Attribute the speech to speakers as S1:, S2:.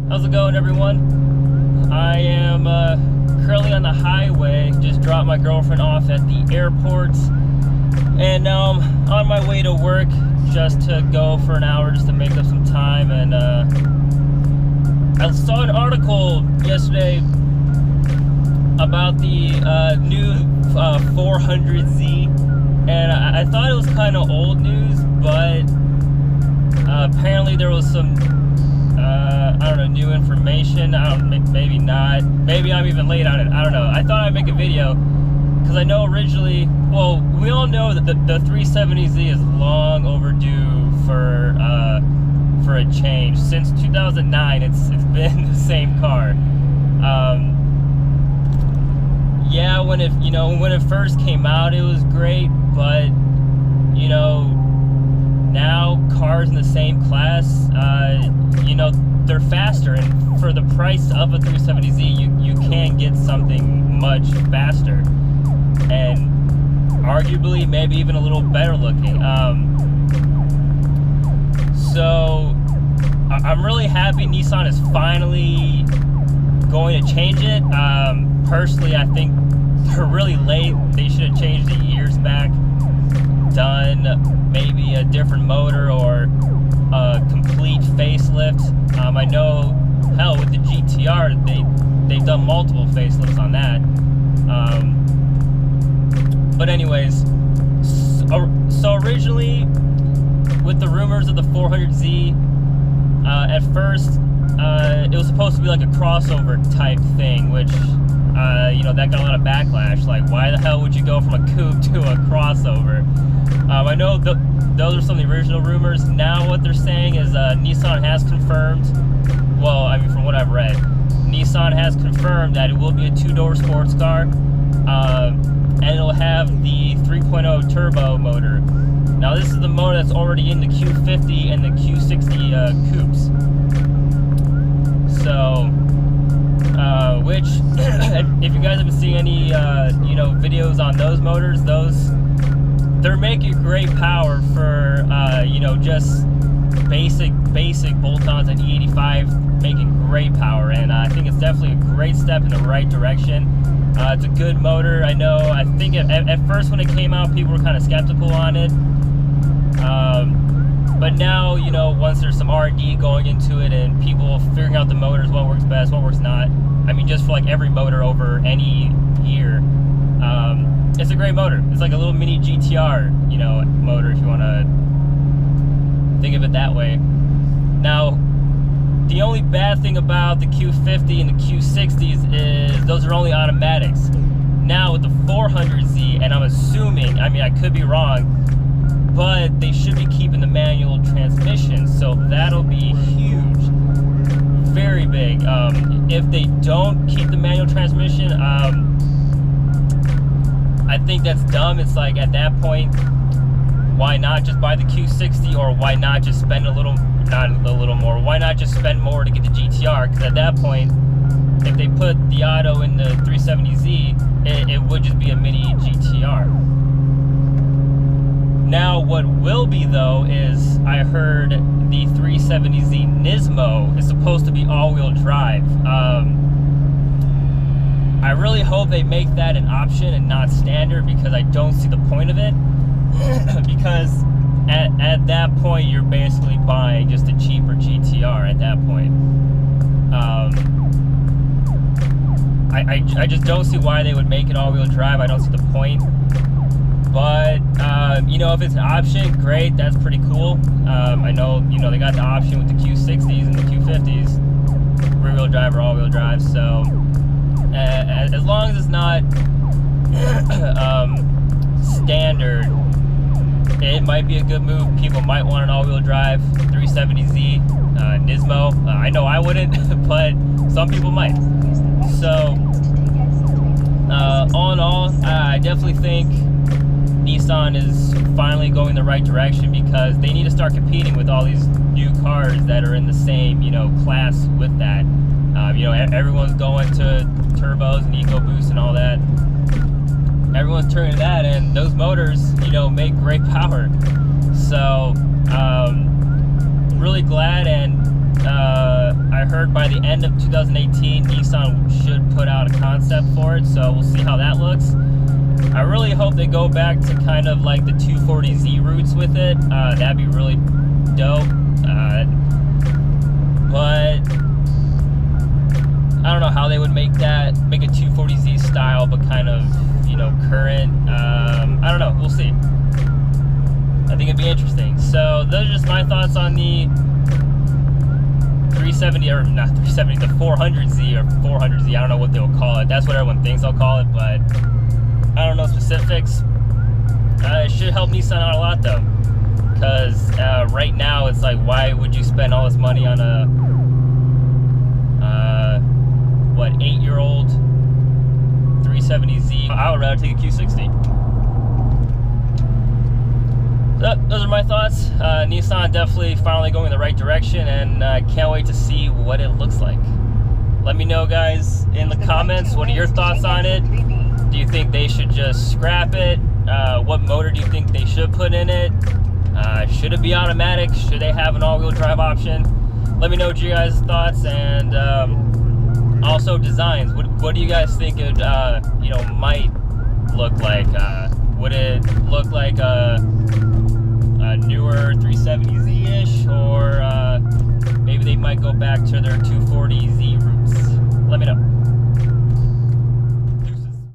S1: How's it going, everyone? I am currently on the highway. Just dropped my girlfriend off at the airport, and now I'm on my way to work just to go for an hour just to make up some time. And I saw an article yesterday about the new 400Z, and I thought it was kind of old news, but apparently there was some I don't know, new information. Maybe not. Maybe I'm even late on it. I don't know. I thought I'd make a video because I know originally, well, we all know that the 370Z is long overdue for a change. Since 2009, it's been the same car. Yeah, when it first came out, it was great, but now cars in the same class, they're faster, and for the price of a 370Z, you can get something much faster, and arguably maybe even a little better looking. So I'm really happy Nissan is finally going to change it. Personally, I think they're really late. They should have changed it years back, done maybe a different motor or a complete facelift. I know, hell, with the GTR, they've done multiple facelifts on that. But anyways, so originally, with the rumors of the 400Z, at first, it was supposed to be like a crossover type thing, which, that got a lot of backlash. Like, why the hell would you go from a coupe to a crossover? I know those are some of the original rumors. Now what they're saying is Nissan has confirmed, well, I mean, from what I've read, Nissan has confirmed that it will be a two-door sports car, and it'll have the 3.0 turbo motor. Now this is the motor that's already in the Q50 and the Q60 coupes. So, which, if you guys haven't seen any, videos on those motors, they're making great power for, just basic bolt-ons and E85, making great power, and I think it's definitely a great step in the right direction. It's a good motor. I think at first when it came out, people were kind of skeptical on it, but now, once there's some R&D going into it and people figuring out the motors, what works best, what works not, I mean, just for like every motor over any year, it's a great motor. It's like a little mini GTR, motor, if you want to think of it that way. Now, the only bad thing about the Q50 and the Q60s is those are only automatics. Now with the 400Z, and I'm assuming, I mean, I could be wrong, but they should be keeping the manual transmission, so that'll be huge, very big. If they don't keep the manual transmission, I think that's dumb. It's like, at that point, why not just buy the Q60, or why not just spend why not just spend more to get the GTR? Because at that point, if they put the auto in the 370Z, it would just be a mini GTR. Now, what will be, though, is I heard the 370Z Nismo is supposed to be all-wheel drive. I really hope they make that an option and not standard, because I don't see the point of it. Because at that point, you're basically buying just a cheaper GTR at that point. I just don't see why they would make it all-wheel drive. I don't see the point. But, if it's an option, great, that's pretty cool. I know, they got the option with the Q60s and the Q50s, rear-wheel drive or all-wheel drive, so as long as it's not standard, it might be a good move. People might want an all-wheel drive 370Z Nismo. I know I wouldn't, but some people might. So, all in all, I definitely think Nissan is finally going the right direction, because they need to start competing with all these new cars that are in the same, class with that. Everyone's going to turbos and EcoBoost and all that. Everyone's turning to that, and those motors, make great power. So, really glad, and I heard by the end of 2018, Nissan should put out a concept for it, so we'll see how that looks. I really hope they go back to kind of like the 240Z roots with it. That'd be really dope. But I don't know how they would make a 240Z style, but kind of, you know, current. I don't know. We'll see. I think it'd be interesting. So those are just my thoughts on the 370, or not 370, the 400Z or 400Z. I don't know what they'll call it. That's what everyone thinks I'll call it, but I don't know specifics. It should help Nissan out a lot though, because right now it's like, why would you spend all this money on a what, 8-year-old 370Z? I would rather take a Q60. So, those are my thoughts. Nissan definitely finally going in the right direction, and I can't wait to see what it looks like. Let me know, guys, in the comments, what are your thoughts on it? Do you think they should just scrap it? What motor do you think they should put in it? Should it be automatic? Should they have an all-wheel drive option? Let me know what you guys' thoughts, and also designs. What do you guys think it you know, might look like? Would it look like a newer 370Z-ish, or maybe they might go back to their 240Z route?